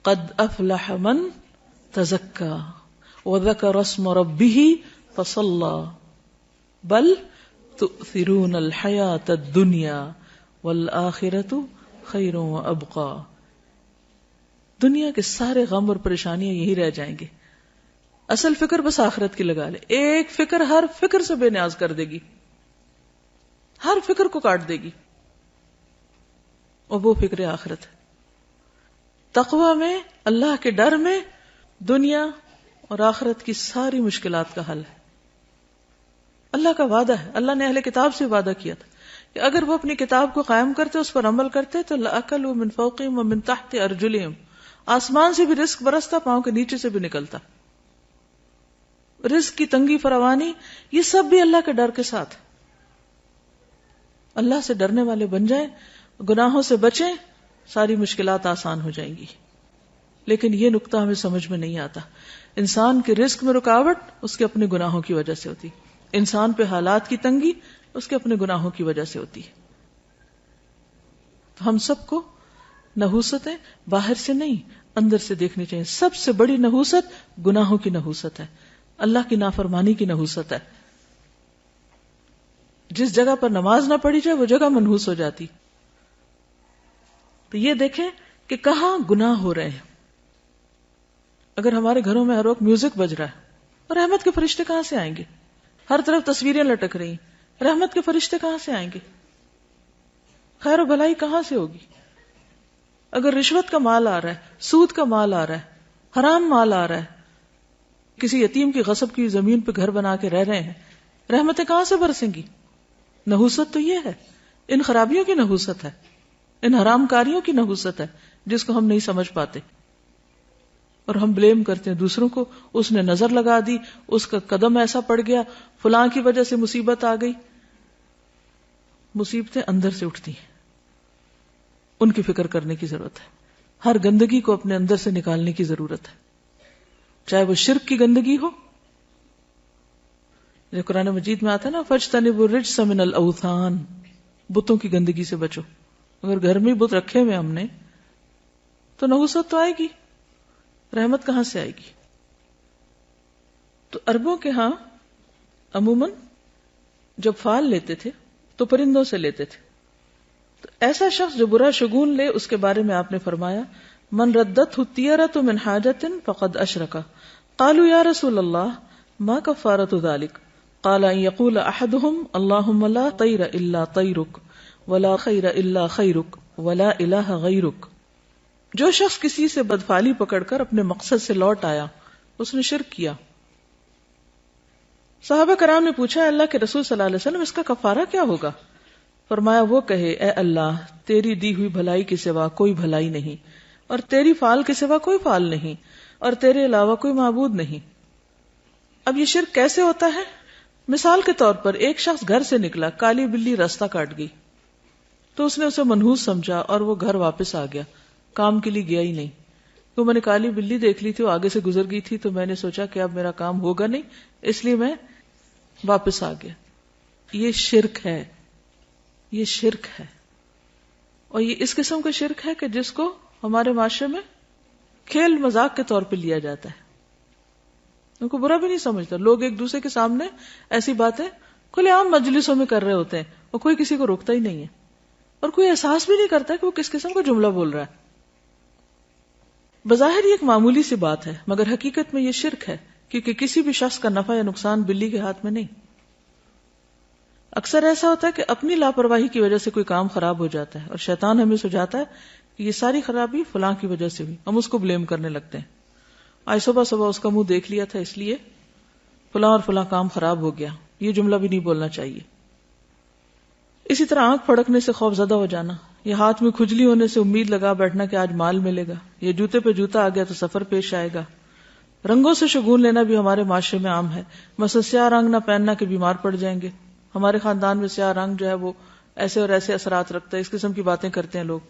قد افلح من تزکا وذکر اسم ربہ فصلی بل تؤثرون الحیاۃ الدنیا والآخرۃ خیر وابقی. دنیا کے سارے غم اور پریشانیاں یہی رہ جائیں گے. اصل فکر بس آخرت کی لگا لے. ایک فکر ہر فکر سے بے نیاز کر دے گی, ہر فکر کو کاٹ دے گی, اور وہ فکر آخرت ہے. تقوی میں, اللہ کے ڈر میں دنیا اور آخرت کی ساری مشکلات کا حل ہے. اللہ کا وعدہ ہے, اللہ نے اہل کتاب سے وعدہ کیا تھا کہ اگر وہ اپنی کتاب کو قائم کرتے, اس پر عمل کرتے, تو لَأَكَلُوا مِن فَوْقِهِمْ وَمِن تَحْتِ أَرْجُلِهِمْ, آسمان سے بھی رزق برستا, پاؤں کے نیچے سے بھی نکلتا. رزق کی تنگی فراوانی یہ سب بھی اللہ کے ڈر کے ساتھ. اللہ سے ڈرنے والے بن جائیں, گناہوں سے بچیں, ساری مشکلات آسان ہو جائیں گی. لیکن یہ نقطہ ہمیں سمجھ میں نہیں آتا. انسان کے رزق میں رکاوٹ اس کے اپنے گناہوں کی وجہ سے ہوتی, انسان پہ حالات کی تنگی اس کے اپنے گناہوں کی وجہ سے ہوتی ہے. تو ہم سب کو نحوستیں باہر سے نہیں اندر سے دیکھنی چاہیے. سب سے بڑی نحوست گناہوں کی نحوست ہے, اللہ کی نافرمانی کی نحوست ہے. جس جگہ پر نماز نہ پڑھی جائے وہ جگہ منحوس ہو جاتی. تو یہ دیکھیں کہ کہاں گناہ ہو رہے ہیں. اگر ہمارے گھروں میں ہر وقت میوزک بج رہا ہے, اور رحمت کے فرشتے کہاں سے آئیں گے؟ ہر طرف تصویریں لٹک رہی, رحمت کے فرشتے کہاں سے آئیں گے؟ خیر و بھلائی کہاں سے ہوگی؟ اگر رشوت کا مال آ رہا ہے, سود کا مال آ رہا ہے, حرام مال آ رہا ہے, کسی یتیم کی غصب کی زمین پہ گھر بنا کے رہ رہے ہیں, رحمتیں کہاں سے برسیں گی؟ نحوست تو یہ ہے, ان خرابیوں کی نحوست ہے, ان حرام کاریوں کی نحوست ہے جس کو ہم نہیں سمجھ پاتے, اور ہم بلیم کرتے ہیں دوسروں کو. اس نے نظر لگا دی, اس کا قدم ایسا پڑ گیا, فلاں کی وجہ سے مصیبت آ گئی. مصیبتیں اندر سے اٹھتی ہیں, ان کی فکر کرنے کی ضرورت ہے. ہر گندگی کو اپنے اندر سے نکالنے کی ضرورت ہے, چاہے وہ شرک کی گندگی ہو, جو قرآن مجید میں آتا ہے نا, فَاجْتَنِبُوا الرِّجْسَ مِنَ الْأَوْثَانِ, بتوں کی گندگی سے بچو. اگر گھر میں بت رکھے ہوئے ہم نے تو نحوست تو آئے گی, رحمت کہاں سے آئے گی؟ تو عربوں کے ہاں عموماً جب فال لیتے تھے تو پرندوں سے لیتے تھے. تو ایسا شخص جو برا شگون لے, اس کے بارے میں آپ نے فرمایا, من ردت الطیرۃ من حاجۃ فقد اشرک. قالوا یا رسول اللہ ما کفارۃ ذلک؟ قال ان یقول احدهم اللهم لا طیر الا طیرک ولا خیر الا خیرک ولا الہ غیرک. جو شخص کسی سے بدفعلی پکڑ کر اپنے مقصد سے لوٹ آیا, اس نے شرک کیا. صحابہ کرام نے پوچھا, اللہ کے رسول صلی اللہ علیہ وسلم اس کا کفارہ کیا ہوگا؟ فرمایا, وہ کہے اے اللہ, تیری دی ہوئی بھلائی کے سوا کوئی بھلائی نہیں, اور تیری فعال کے سوا کوئی فعال نہیں, اور تیرے علاوہ کوئی معبود نہیں. اب یہ شرک کیسے ہوتا ہے؟ مثال کے طور پر ایک شخص گھر سے نکلا, کالی بلی راستہ کاٹ گئی, تو اس نے اسے منحوس سمجھا اور وہ گھر واپس آ گیا, کام کے لیے گیا ہی نہیں. تو میں نے کالی بلی دیکھ لی تھی, وہ آگے سے گزر گئی تھی, تو میں نے سوچا کہ اب میرا کام ہوگا نہیں, اس لیے میں واپس آ گیا. یہ شرک ہے, یہ شرک ہے. اور یہ اس قسم کا شرک ہے کہ جس کو ہمارے معاشرے میں کھیل مذاق کے طور پہ لیا جاتا ہے, ان کو برا بھی نہیں سمجھتا. لوگ ایک دوسرے کے سامنے ایسی باتیں کھلے عام مجلسوں میں کر رہے ہوتے ہیں, اور کوئی کسی کو روکتا ہی نہیں ہے, اور کوئی احساس بھی نہیں کرتا کہ وہ کس قسم کا جملہ بول رہا ہے. بظاہر یہ ایک معمولی سی بات ہے, مگر حقیقت میں یہ شرک ہے, کیونکہ کسی بھی شخص کا نفع یا نقصان بلی کے ہاتھ میں نہیں. اکثر ایسا ہوتا ہے کہ اپنی لاپرواہی کی وجہ سے کوئی کام خراب ہو جاتا ہے, اور شیطان ہمیں سجاتا ہے کہ یہ ساری خرابی فلاں کی وجہ سے ہوئی, ہم اس کو بلیم کرنے لگتے ہیں. آج صبح صبح اس کا منہ دیکھ لیا تھا, اس لیے فلاں اور فلاں کام خراب ہو گیا. یہ جملہ بھی نہیں بولنا چاہیے. اسی طرح آنکھ پھڑکنے سے خوف زدہ ہو جانا, یا ہاتھ میں کھجلی ہونے سے امید لگا بیٹھنا کہ آج مال ملے گا, یا جوتے پہ جوتا آ گیا تو سفر پیش آئے گا. رنگوں سے شگون لینا بھی ہمارے معاشرے میں عام ہے. مثلا سیاہ رنگ نہ پہننا کہ بیمار پڑ جائیں گے. ہمارے خاندان میں سیاہ رنگ جو ہے وہ ایسے اور ایسے اثرات رکھتا ہے, اس قسم کی باتیں کرتے ہیں لوگ.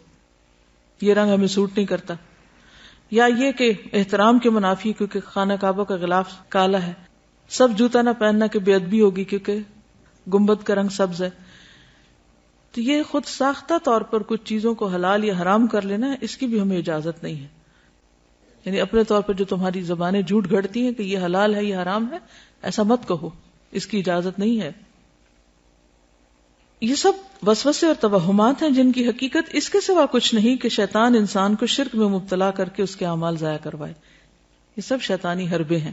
یہ رنگ ہمیں سوٹ نہیں کرتا. یا یہ کہ احترام کے منافی کیونکہ خانہ کعبہ کا غلاف کالا ہے. سب جوتا نہ پہننا کہ بے ادبی ہوگی کیونکہ گنبد کا رنگ سبز ہے. تو یہ خود ساختہ طور پر کچھ چیزوں کو حلال یا حرام کر لینا ہے, اس کی بھی ہمیں اجازت نہیں ہے. یعنی اپنے طور پر جو تمہاری زبانیں جھوٹ گھڑتی ہیں کہ یہ حلال ہے یہ حرام ہے، ایسا مت کہو، اس کی اجازت نہیں ہے۔ یہ سب وسوسے اور توہمات ہیں جن کی حقیقت اس کے سوا کچھ نہیں کہ شیطان انسان کو شرک میں مبتلا کر کے اس کے اعمال ضائع کروائے۔ یہ سب شیطانی حربے ہیں۔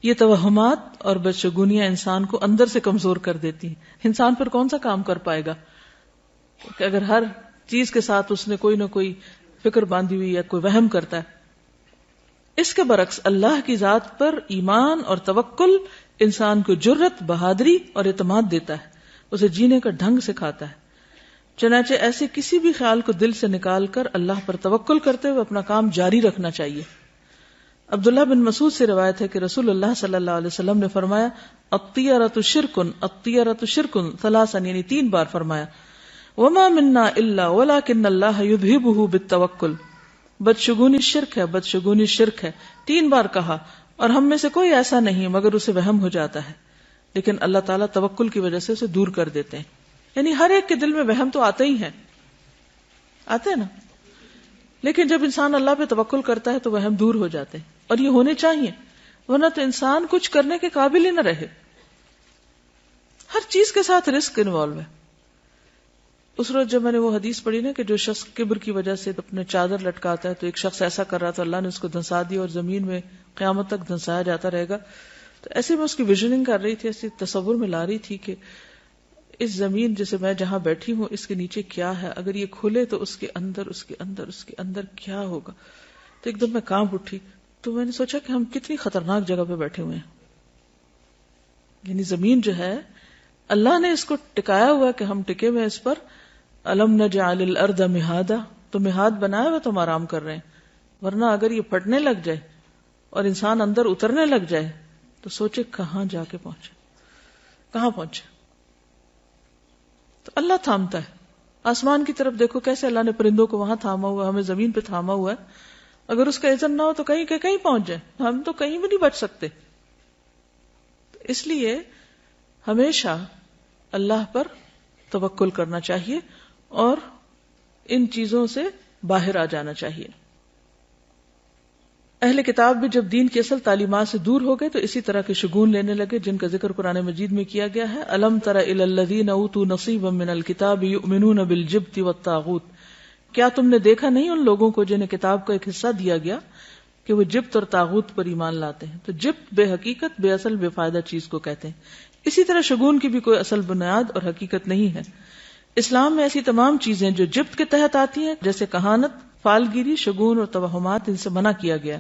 یہ توہمات اور بدشگونیاں انسان کو اندر سے کمزور کر دیتی ہیں۔ انسان پر کون سا کام کر پائے گا کہ اگر ہر چیز کے ساتھ اس نے کوئی نہ کوئی فکر باندھی ہوئی یا کوئی وہم کرتا ہے۔ اس کے برعکس اللہ کی ذات پر ایمان اور توکل انسان کو جرت، بہادری اور اعتماد دیتا ہے، اسے جینے کا ڈھنگ سکھاتا ہے۔ چنانچہ ایسے کسی بھی خیال کو دل سے نکال کر اللہ پر توکل کرتے ہوئے اپنا کام جاری رکھنا چاہیے۔ عبداللہ بن مسعود سے روایت ہے کہ رسول اللہ صلی اللہ علیہ وسلم نے فرمایا الطیرۃ شرکن الطیرۃ شرکن ثلاثا، یعنی 3 بار فرمایا، وما منا الا ولکن اللہ یذہبہ بالتوکل، بدشگونی شرک ہے، بدشگونی شرک ہے، 3 بار کہا، اور ہم میں سے کوئی ایسا نہیں مگر اسے وہم ہو جاتا ہے، لیکن اللہ تعالیٰ توکل کی وجہ سے اسے دور کر دیتے ہیں۔ یعنی ہر ایک کے دل میں وہم تو آتے ہی ہیں، آتے ہیں نا، لیکن جب انسان اللہ پہ توکل کرتا ہے تو وہم دور ہو جاتے ہیں، اور یہ ہونے چاہیے، ورنہ تو انسان کچھ کرنے کے قابل ہی نہ رہے۔ ہر چیز کے ساتھ رسک انوالو ہے۔ اس روز جب میں نے وہ حدیث پڑھی نا کہ جو شخص کبر کی وجہ سے اپنے چادر لٹکاتا ہے، تو ایک شخص ایسا کر رہا تھا، اللہ نے اس کو دھنسا دیا اور زمین میں قیامت تک دھنسایا جاتا رہے گا۔ تو ایسے میں اس کی ویژننگ کر رہی تھی، ایسے تصور میں لا رہی تھی کہ اس زمین جسے میں جہاں بیٹھی ہوں اس کے نیچے کیا ہے، اگر یہ کھلے تو اس کے اندر کیا ہوگا۔ تو ایک دم میں کانپ اٹھی، تو میں نے سوچا کہ ہم کتنی خطرناک جگہ پہ بیٹھے ہوئے ہیں۔ یعنی زمین جو ہے اللہ نے اس کو ٹکایا ہوا کہ ہم ٹکے ہوئے اس پر، الم نجعل الارض مہادا، تو مہاد بنایا ہوا تو ہم آرام کر رہے ہیں، ورنہ اگر یہ پھٹنے لگ جائے اور انسان اندر اترنے لگ جائے تو سوچے کہاں جا کے پہنچے، کہاں پہنچے۔ تو اللہ تھامتا ہے۔ آسمان کی طرف دیکھو کیسے اللہ نے پرندوں کو وہاں تھاما ہوا ہے، ہمیں زمین پہ تھاما ہوا ہے۔ اگر اس کا اذن نہ ہو تو کہیں کہ کہیں پہنچ جائے، ہم تو کہیں بھی نہیں بچ سکتے۔ اس لیے ہمیشہ اللہ پر توکل کرنا چاہیے اور ان چیزوں سے باہر آ جانا چاہیے۔ اہل کتاب بھی جب دین کی اصل تعلیمات سے دور ہو گئے تو اسی طرح کے شگون لینے لگے جن کا ذکر قرآن مجید میں کیا گیا ہے۔ الم تر الی الذین اوتوا نصیبا من الکتاب یؤمنون بالجبت والطاغوت، کیا تم نے دیکھا نہیں ان لوگوں کو جنہیں کتاب کا ایک حصہ دیا گیا کہ وہ جبت اور طاغوت پر ایمان لاتے ہیں۔ تو جبت بے حقیقت، بے اصل، بے فائدہ چیز کو کہتے ہیں۔ اسی طرح شگون کی بھی کوئی اصل بنیاد اور حقیقت نہیں ہے۔ اسلام میں ایسی تمام چیزیں جو جبت کے تحت آتی ہیں، جیسے کہانت، فالگیری، شگون اور توہمات، ان سے منع کیا گیا۔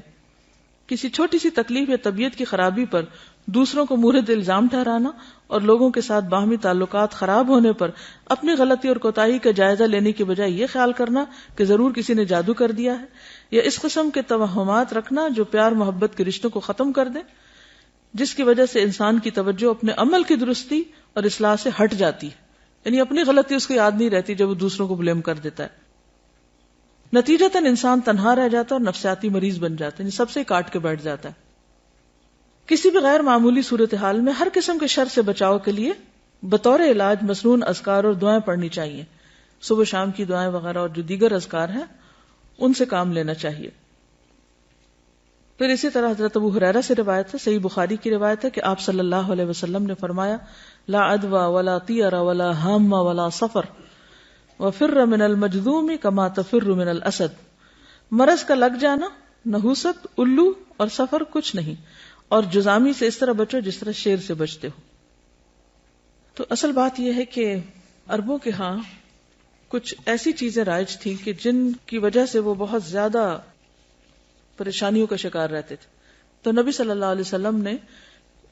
کسی چھوٹی سی تکلیف یا طبیعت کی خرابی پر دوسروں کو مورد الزام ٹھہرانا اور لوگوں کے ساتھ باہمی تعلقات خراب ہونے پر اپنی غلطی اور کوتاہی کا جائزہ لینے کی بجائے یہ خیال کرنا کہ ضرور کسی نے جادو کر دیا ہے، یا اس قسم کے توہمات رکھنا جو پیار محبت کے رشتوں کو ختم کر دیں، جس کی وجہ سے انسان کی توجہ اپنے عمل کی درستی اور اصلاح سے ہٹ جاتی ہے، یعنی اپنی غلطی اس کو یاد نہیں رہتی جب وہ دوسروں کو بلیم کر دیتا ہے۔ نتیجتاً انسان تنہا رہ جاتا ہے اور نفسیاتی مریض بن جاتا ہے، یعنی سب سے کاٹ کے بیٹھ جاتا ہے۔ کسی بھی غیر معمولی صورتحال میں ہر قسم کے شر سے بچاؤ کے لیے بطور علاج مسنون اذکار اور دعائیں پڑھنی چاہیے، صبح شام کی دعائیں وغیرہ اور جو دیگر اذکار ہیں ان سے کام لینا چاہیے۔ پھر اسی طرح حضرت ابو ہریرہ سے روایت ہے، صحیح بخاری کی روایت ہے کہ آپ صلی اللہ علیہ وسلم نے فرمایا لا عدوى ولا طیر ولا ہام ولا صفر وفر من المجذوم کما تفر من الاسد، مرض کا لگ جانا، نحوست، الو اور سفر کچھ نہیں، اور جزامی سے اس طرح بچو جس طرح شیر سے بچتے ہو۔ تو اصل بات یہ ہے کہ عربوں کے ہاں کچھ ایسی چیزیں رائج تھیں کہ جن کی وجہ سے وہ بہت زیادہ پریشانیوں کا شکار رہتے تھے۔ تو نبی صلی اللہ علیہ وسلم نے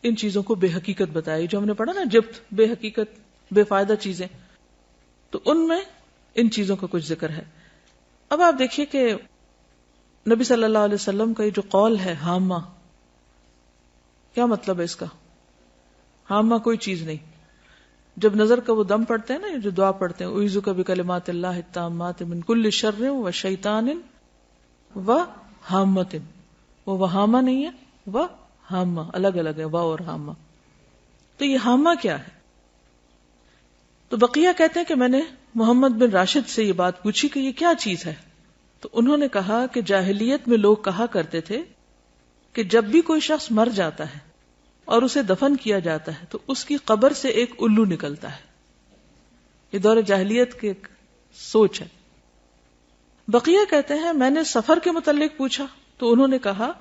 ان چیزوں کو بے حقیقت بتائی، جو ہم نے پڑھا نا جبت، بے حقیقت، بے فائدہ چیزیں، تو ان میں ان چیزوں کا کچھ ذکر ہے۔ اب آپ دیکھیے کہ نبی صلی اللہ علیہ وسلم کا یہ جو قول ہے ہامہ، کیا مطلب ہے اس کا؟ ہامہ کوئی چیز نہیں۔ جب نظر کا وہ دم پڑھتے ہیں نا، جو دعا پڑھتے ہیں اعوذ بکلمات اللہ التامات من کل شر و شیطان و ہامۃ، وہ وہامہ نہیں ہے، وہ ہامہ، الگ الگ ہے وا اور ہامہ۔ تو یہ ہامہ کیا ہے؟ تو بقیہ کہتے ہیں کہ میں نے محمد بن راشد سے یہ بات پوچھی کہ یہ کیا چیز ہے، تو انہوں نے کہا کہ جاہلیت میں لوگ کہا کرتے تھے کہ جب بھی کوئی شخص مر جاتا ہے اور اسے دفن کیا جاتا ہے تو اس کی قبر سے ایک الو نکلتا ہے. یہ دور جاہلیت کی ایک سوچ ہے. بقیہ کہتے ہیں میں نے سفر کے متعلق پوچھا تو انہوں نے کہا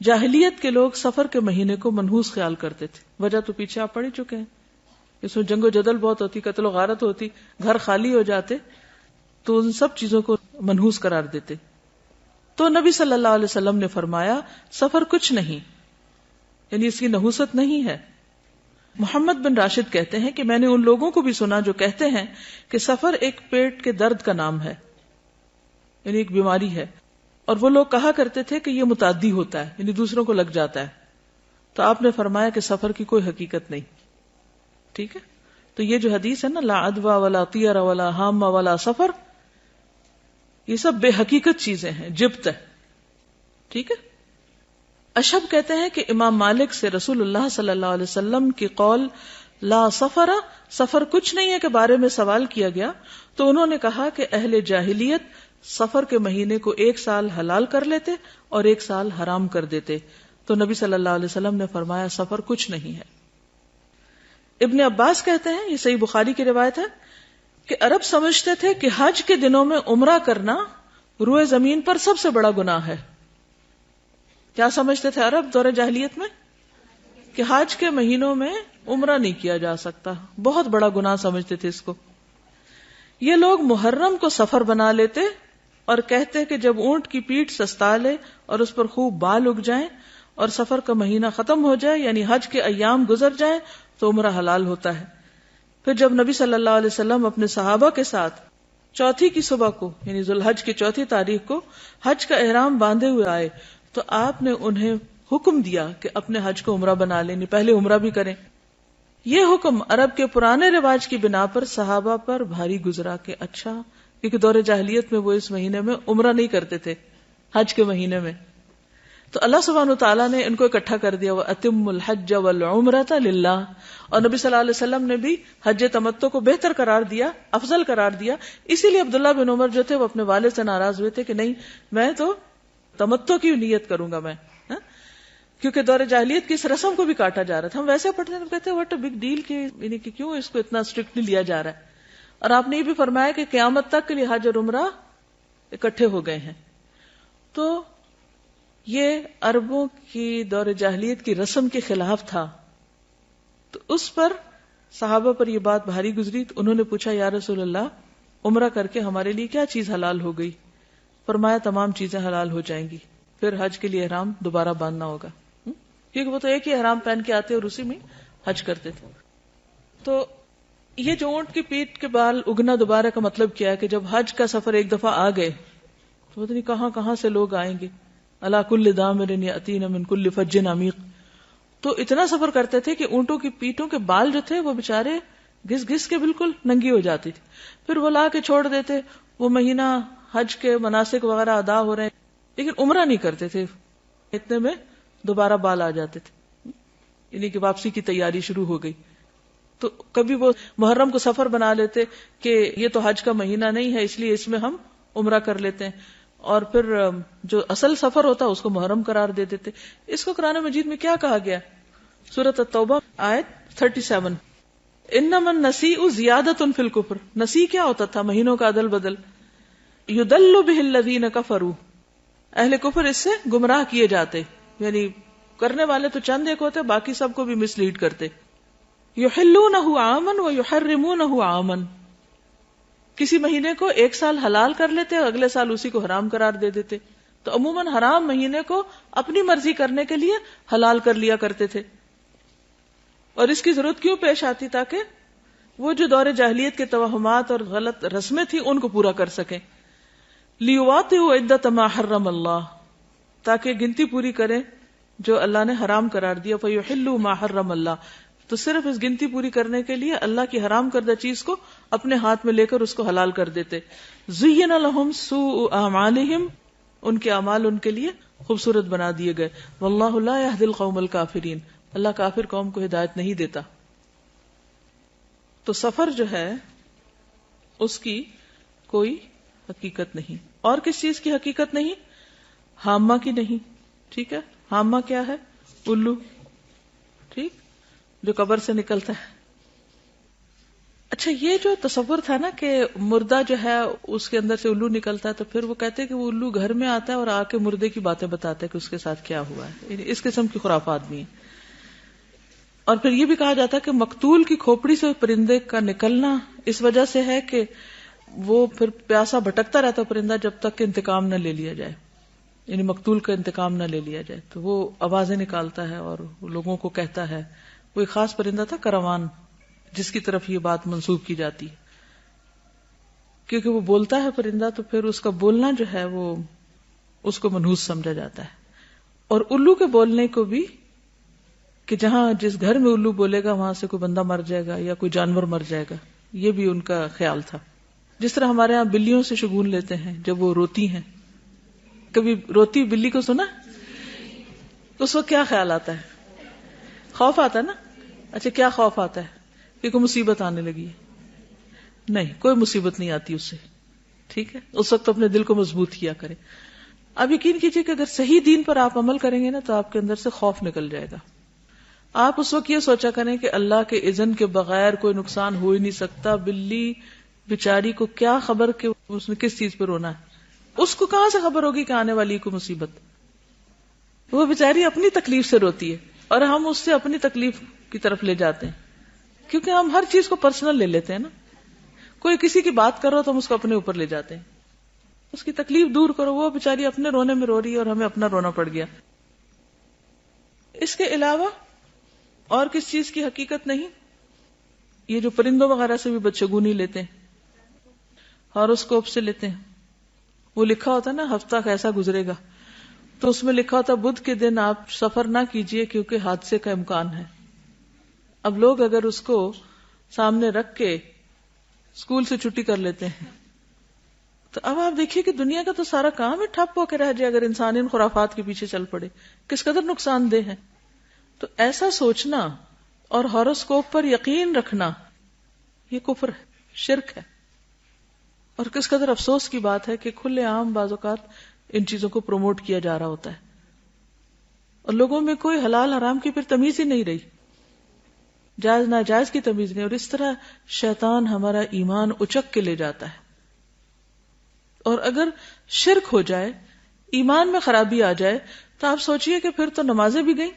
جاہلیت کے لوگ سفر کے مہینے کو منحوس خیال کرتے تھے. وجہ تو پیچھے آپ پڑھ ہی چکے ہیں, اس میں جنگ و جدل بہت ہوتی, قتل و غارت ہوتی, گھر خالی ہو جاتے, تو ان سب چیزوں کو منحوس قرار دیتے. تو نبی صلی اللہ علیہ وسلم نے فرمایا سفر کچھ نہیں, یعنی اس کی نحوست نہیں ہے. محمد بن راشد کہتے ہیں کہ میں نے ان لوگوں کو بھی سنا جو کہتے ہیں کہ سفر ایک پیٹ کے درد کا نام ہے, یعنی ایک بیماری ہے, اور وہ لوگ کہا کرتے تھے کہ یہ متعدی ہوتا ہے, یعنی دوسروں کو لگ جاتا ہے. تو آپ نے فرمایا کہ سفر کی کوئی حقیقت نہیں. ٹھیک ہے, تو یہ جو حدیث ہے نا لا عدوى ولا طیر ولا حام ولا سفر, یہ سب بے حقیقت چیزیں ہیں, جبت ہے. ٹھیک ہے. اشہب کہتے ہیں کہ امام مالک سے رسول اللہ صلی اللہ علیہ وسلم کی قول لا سفر, سفر کچھ نہیں ہے کے بارے میں سوال کیا گیا تو انہوں نے کہا کہ اہل جاہلیت سفر کے مہینے کو 1 سال حلال کر لیتے اور 1 سال حرام کر دیتے. تو نبی صلی اللہ علیہ وسلم نے فرمایا سفر کچھ نہیں ہے. ابن عباس کہتے ہیں, یہ صحیح بخاری کی روایت ہے, کہ عرب سمجھتے تھے کہ حج کے دنوں میں عمرہ کرنا روئے زمین پر سب سے بڑا گناہ ہے. کیا سمجھتے تھے عرب دور جاہلیت میں؟ کہ حج کے مہینوں میں عمرہ نہیں کیا جا سکتا, بہت بڑا گناہ سمجھتے تھے اس کو. یہ لوگ محرم کو سفر بنا لیتے اور کہتے کہ جب اونٹ کی پیٹھ سستا لے اور اس پر خوب بال اگ جائیں اور سفر کا مہینہ ختم ہو جائے, یعنی حج کے ایام گزر جائیں, تو عمرہ حلال ہوتا ہے. پھر جب نبی صلی اللہ علیہ وسلم اپنے صحابہ کے ساتھ چوتھی کی صبح کو, یعنی ذوالحج کی 4 تاریخ کو حج کا احرام باندھے ہوئے آئے تو آپ نے انہیں حکم دیا کہ اپنے حج کو عمرہ بنا لیں, پہلے عمرہ بھی کریں. یہ حکم عرب کے پرانے رواج کی بنا پر صحابہ پر بھاری گزرا کہ اچھا, کیونکہ دور جاہلیت میں وہ اس مہینے میں عمرہ نہیں کرتے تھے, حج کے مہینے میں. تو اللہ سبحانہ وتعالیٰ نے ان کو اکٹھا کر دیا, وَأَتِمُّ الْحَجَّ وَالْعُمْرَةَ لِلَّهِ, اور نبی صلی اللہ علیہ وسلم نے بھی حج تمتع کو بہتر قرار دیا, افضل قرار دیا. اسی لیے عبداللہ بن عمر جو تھے وہ اپنے والد سے ناراض ہوئے تھے کہ نہیں, میں تو تمتع کی نیت کروں گا میں, کیونکہ دور جاہلیت کی اس رسم کو بھی کاٹا جا رہا تھا. ہم ویسے پڑھتے ہیں, کہتے ہیں واٹ اے بگ ڈیل, یعنی کہ کیوں اس کو اتنا اسٹرکٹلی لیا جا رہا ہے. اور آپ نے یہ بھی فرمایا کہ قیامت تک کے لیے حج اور عمرہ اکٹھے ہو گئے ہیں. تو یہ عربوں کی دور جاہلیت کی رسم کے خلاف تھا. تو اس پر صحابہ پر یہ بات بھاری گزری. تو انہوں نے پوچھا یا رسول اللہ, عمرہ کر کے ہمارے لیے کیا چیز حلال ہو گئی؟ فرمایا تمام چیزیں حلال ہو جائیں گی, پھر حج کے لیے احرام دوبارہ باندھنا ہوگا, کیونکہ وہ تو ایک ہی احرام پہن کے آتے اور اسی میں حج کرتے تھے. تو یہ جو اونٹ کی پیٹھ کے بال اگنا دوبارہ کا مطلب کیا ہے کہ جب حج کا سفر ایک دفعہ آ گئے تو پتہ نہیں کہاں کہاں سے لوگ آئیں گے. الا کل دامر یاتین من کل فج عمیق. تو اتنا سفر کرتے تھے کہ اونٹوں کی پیٹوں کے بال جو تھے وہ بےچارے گھس گھس کے بالکل ننگی ہو جاتی تھی. پھر وہ لا کے چھوڑ دیتے, وہ مہینہ حج کے مناسک وغیرہ ادا ہو رہے ہیں, لیکن عمرہ نہیں کرتے تھے. اتنے میں دوبارہ بال آ جاتے تھے, یعنی کہ واپسی کی تیاری شروع ہو گئی. تو کبھی وہ محرم کو سفر بنا لیتے کہ یہ تو حج کا مہینہ نہیں ہے اس لیے اس میں ہم عمرہ کر لیتے ہیں, اور پھر جو اصل سفر ہوتا اس کو محرم قرار دے دیتے. اس کو قرآن مجید میں کیا کہا گیا؟ سورۃ التوبہ آیت 37, انما النسیء زیادۃ فی الکفر. نسیء کیا ہوتا تھا؟ مہینوں کا عدل بدل. یضل بہ الذین کفروا, اہل کفر اس سے گمراہ کیے جاتے, یعنی کرنے والے تو چند ایک ہوتے, باقی سب کو بھی مس لیڈ کرتے. یحلونہ عاما ویحرمونہ عاما, کسی مہینے کو 1 سال حلال کر لیتے اور اگلے سال اسی کو حرام قرار دے دیتے. تو عموماً حرام مہینے کو اپنی مرضی کرنے کے لیے حلال کر لیا کرتے تھے. اور اس کی ضرورت کیوں پیش آتی؟ تاکہ وہ جو دور جاہلیت کے توہمات اور غلط رسمیں تھیں ان کو پورا کر سکیں. لیواطئوا عدۃ ما حرم اللہ, تاکہ گنتی پوری کریں جو اللہ نے حرام قرار دیا. فیحلوا ما حرم اللہ, تو صرف اس گنتی پوری کرنے کے لیے اللہ کی حرام کردہ چیز کو اپنے ہاتھ میں لے کر اس کو حلال کر دیتے. زین لہم سوء اعمالہم, ان کے اعمال ان کے لیے خوبصورت بنا دیے گئے. واللہ لا یہدی القوم الکافرین, اللہ کافر قوم کو ہدایت نہیں دیتا. تو سفر جو ہے اس کی کوئی حقیقت نہیں. اور کس چیز کی حقیقت نہیں؟ حامہ کی نہیں. ٹھیک ہے، حامہ کیا ہے؟ الو، ٹھیک، جو قبر سے نکلتا ہے. اچھا، یہ جو تصور تھا نا کہ مردہ جو ہے اس کے اندر سے الو نکلتا ہے، تو پھر وہ کہتے ہیں کہ وہ الو گھر میں آتا ہے اور آ کے مردے کی باتیں بتاتا ہے کہ اس کے ساتھ کیا ہوا ہے. اس قسم کی خرافات بھی ہیں. اور پھر یہ بھی کہا جاتا ہے کہ مقتول کی کھوپڑی سے پرندے کا نکلنا اس وجہ سے ہے کہ وہ پھر پیاسا بھٹکتا رہتا پرندہ جب تک کہ انتقام نہ لے لیا جائے، یعنی مقتول کا انتقام نہ لے لیا جائے. تو وہ آوازیں نکالتا ہے اور لوگوں کو کہتا ہے. وہ ایک خاص پرندہ تھا کروان، جس کی طرف یہ بات منسوب کی جاتی ہے، کیونکہ وہ بولتا ہے پرندہ، تو پھر اس کا بولنا جو ہے وہ اس کو منحوس سمجھا جاتا ہے. اور الو کے بولنے کو بھی، کہ جہاں جس گھر میں الو بولے گا وہاں سے کوئی بندہ مر جائے گا یا کوئی جانور مر جائے گا، یہ بھی ان کا خیال تھا. جس طرح ہمارے ہاں بلیوں سے شگون لیتے ہیں جب وہ روتی ہیں. کبھی روتی بلی کو سنا؟ اس وقت کیا خیال آتا ہے؟ خوف آتا ہے نا. اچھا، کیا خوف آتا ہے؟ کہ کوئی مصیبت آنے لگی ہے. نہیں، کوئی مصیبت نہیں آتی اس سے. ٹھیک ہے، اس وقت اپنے دل کو مضبوط کیا کریں. اب یقین کیجئے کہ اگر صحیح دین پر آپ عمل کریں گے نا تو آپ کے اندر سے خوف نکل جائے گا. آپ اس وقت یہ سوچا کریں کہ اللہ کے اذن کے بغیر کوئی نقصان ہو ہی نہیں سکتا. بلی بیچاری کو کیا خبر کہ اس نے کس چیز پہ رونا ہے؟ اس کو کہاں سے خبر ہوگی کہ آنے والی کو مصیبت؟ وہ بیچاری اپنی تکلیف سے روتی ہے اور ہم اس سے اپنی تکلیف کی طرف لے جاتے ہیں، کیونکہ ہم ہر چیز کو پرسنل لے لیتے ہیں نا. کوئی کسی کی بات کرو تو ہم اس کو اپنے اوپر لے جاتے ہیں. اس کی تکلیف دور کرو، وہ بیچاری اپنے رونے میں رو رہی ہے اور ہمیں اپنا رونا پڑ گیا. اس کے علاوہ اور کس چیز کی حقیقت نہیں؟ یہ جو پرندوں وغیرہ سے بھی بدشگونی لیتے ہیں، ہاروسکوپ سے لیتے ہیں. وہ لکھا ہوتا ہے نا ہفتہ کیسا گزرے گا، تو اس میں لکھا ہوتا ہے بدھ کے دن آپ سفر نہ کیجئے کیونکہ حادثے کا امکان ہے. اب لوگ اگر اس کو سامنے رکھ کے اسکول سے چھٹی کر لیتے ہیں، تو اب آپ دیکھیے کہ دنیا کا تو سارا کام ہی ٹھپ ہو کے رہ جائے اگر انسان ان خرافات کے پیچھے چل پڑے. کس قدر نقصان دہ ہے. تو ایسا سوچنا اور ہاروسکوپ پر یقین رکھنا یہ کفر ہے، شرک ہے. اور کس قدر افسوس کی بات ہے کہ کھلے عام بعض اوقات ان چیزوں کو پروموٹ کیا جا رہا ہوتا ہے اور لوگوں میں کوئی حلال حرام کی پھر تمیز ہی نہیں رہی، جائز ناجائز کی تمیز نہیں. اور اس طرح شیطان ہمارا ایمان اچک کے لے جاتا ہے. اور اگر شرک ہو جائے، ایمان میں خرابی آ جائے، تو آپ سوچئے کہ پھر تو نمازیں بھی گئیں،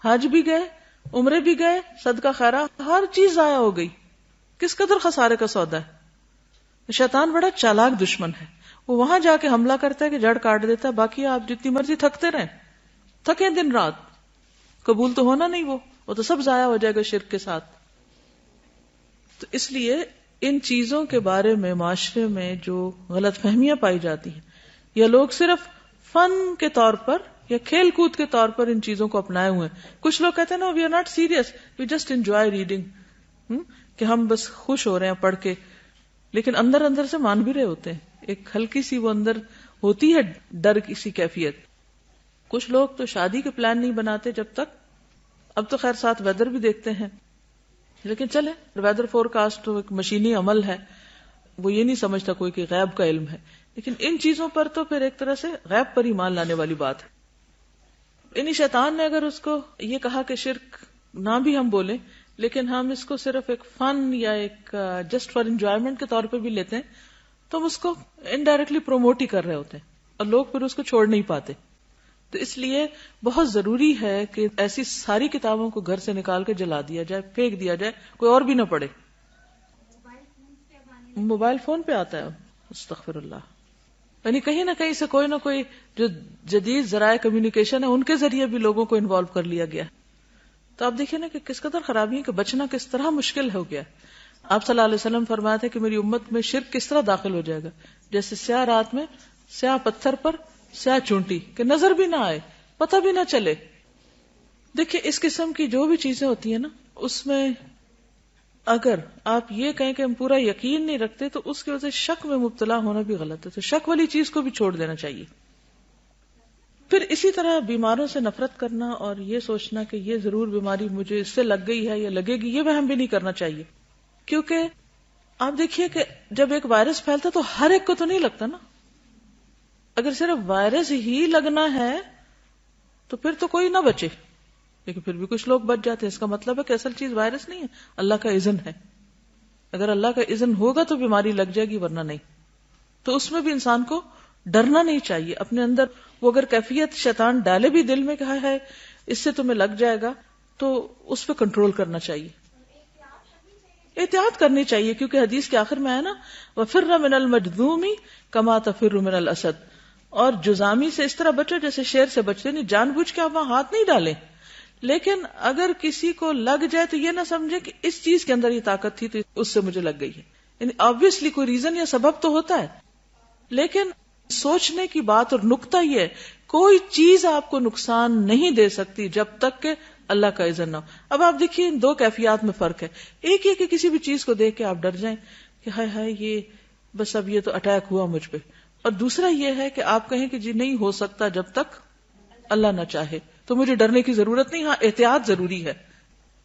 حج بھی گئے، عمرے بھی گئے، صدقہ خیرات، ہر چیز ضائع ہو گئی. کس قدر خسارے کا سودا ہے. شیطان بڑا چالاک دشمن ہے. وہ وہاں جا کے حملہ کرتا ہے کہ جڑ کاٹ دیتا ہے، باقی آپ جتنی مرضی تھکتے رہیں، تھکیں دن رات، قبول تو ہونا نہیں. وہ تو سب ضائع ہو جائے گا شرک کے ساتھ. تو اس لیے ان چیزوں کے بارے میں معاشرے میں جو غلط فہمیاں پائی جاتی ہیں، یا لوگ صرف فن کے طور پر یا کھیل کود کے طور پر ان چیزوں کو اپنائے ہوئے ہیں. کچھ لوگ کہتے ہیں نا we are not serious, we just enjoy reading, کہ ہم بس خوش ہو رہے ہیں پڑھ کے، لیکن اندر اندر سے مان بھی رہے ہوتے ہیں. ایک ہلکی سی وہ اندر ہوتی ہے ڈر کی سی کیفیت. کچھ لوگ تو شادی کے پلان نہیں بناتے جب تک، اب تو خیر ساتھ ویدر بھی دیکھتے ہیں، لیکن چلے ویدر فور کاسٹ تو ایک مشینی عمل ہے، وہ یہ نہیں سمجھتا کوئی کہ غیب کا علم ہے. لیکن ان چیزوں پر تو پھر ایک طرح سے غیب پر ایمان لانے والی بات ہے. انہی شیطان نے اگر اس کو یہ کہا کہ شرک نہ بھی ہم بولیں، لیکن ہم اس کو صرف ایک فن یا ایک جسٹ فار انجوائمنٹ کے طور پہ بھی لیتے ہیں، تو ہم اس کو انڈائریکٹلی پروموٹ ہی کر رہے ہوتے ہیں اور لوگ پھر اس کو چھوڑ نہیں پاتے. تو اس لیے بہت ضروری ہے کہ ایسی ساری کتابوں کو گھر سے نکال کے جلا دیا جائے، پھینک دیا جائے، کوئی اور بھی نہ پڑھے. موبائل فون پہ آتا ہے، استغفر اللہ. یعنی کہیں نہ کہیں سے کوئی نہ کوئی جو جدید ذرائع کمیونیکیشن ہے ان کے ذریعے بھی لوگوں کو انوالو کر لیا گیا. تو آپ دیکھیں نا کہ کس قدر خرابی ہے، کہ بچنا کس طرح مشکل ہو گیا. آپ صلی اللہ علیہ وسلم فرمایا تھے کہ میری امت میں شرک کس طرح داخل ہو جائے گا، جیسے سیاہ رات میں سیاہ پتھر پر سیاہ چونٹی، کہ نظر بھی نہ آئے، پتہ بھی نہ چلے. دیکھیں اس قسم کی جو بھی چیزیں ہوتی ہیں نا، اس میں اگر آپ یہ کہیں کہ ہم پورا یقین نہیں رکھتے تو اس کی وجہ سے شک میں مبتلا ہونا بھی غلط ہے. تو شک والی چیز کو بھی چھوڑ دینا چاہیے. پھر اسی طرح بیماروں سے نفرت کرنا اور یہ سوچنا کہ یہ ضرور بیماری مجھے اس سے لگ گئی ہے یا لگے گی، یہ وہم بھی نہیں کرنا چاہیے. کیونکہ آپ دیکھیے کہ جب ایک وائرس پھیلتا تو ہر ایک کو تو نہیں لگتا نا. اگر صرف وائرس ہی لگنا ہے تو پھر تو کوئی نہ بچے، لیکن پھر بھی کچھ لوگ بچ جاتے ہیں. اس کا مطلب ہے کہ اصل چیز وائرس نہیں ہے، اللہ کا اذن ہے. اگر اللہ کا اذن ہوگا تو بیماری لگ جائے گی، ورنہ نہیں. تو اس میں بھی انسان کو ڈرنا نہیں چاہیے. اپنے اندر وہ اگر کیفیت شیطان ڈالے بھی دل میں کہا ہے اس سے تمہیں لگ جائے گا، تو اس پہ کنٹرول کرنا چاہیے، احتیاط کرنی چاہیے. کیونکہ حدیث کے آخر میں ہے نا وَفِرَّ مِنَ الْمَجْذُومِ كَمَا تَفِرُّ مِنَ الْأَسَدِ، اور جزامی سے اس طرح بچو جیسے شیر سے بچتے. نہیں جان بوجھ کے آپ وہاں ہاتھ نہیں ڈالیں، لیکن اگر کسی کو لگ جائے تو یہ نہ سمجھے کہ اس چیز کے اندر یہ طاقت تھی تو اس سے مجھے لگ گئی ہے. یعنی آبویسلی کوئی ریزن یا سبب تو ہوتا ہے، لیکن سوچنے کی بات اور نقطہ یہ ہے کوئی چیز آپ کو نقصان نہیں دے سکتی جب تک کہ اللہ کا اذن نہ ہو. اب آپ دیکھیے ان دو کیفیات میں فرق ہے. ایک یہ کہ کسی بھی چیز کو دیکھ کے آپ ڈر جائیں کہ ہائے ہائے یہ بس اب یہ تو اٹیک ہوا مجھ پہ، اور دوسرا یہ ہے کہ آپ کہیں کہ جی نہیں ہو سکتا جب تک اللہ نہ چاہے. تو مجھے ڈرنے کی ضرورت نہیں، ہاں احتیاط ضروری ہے.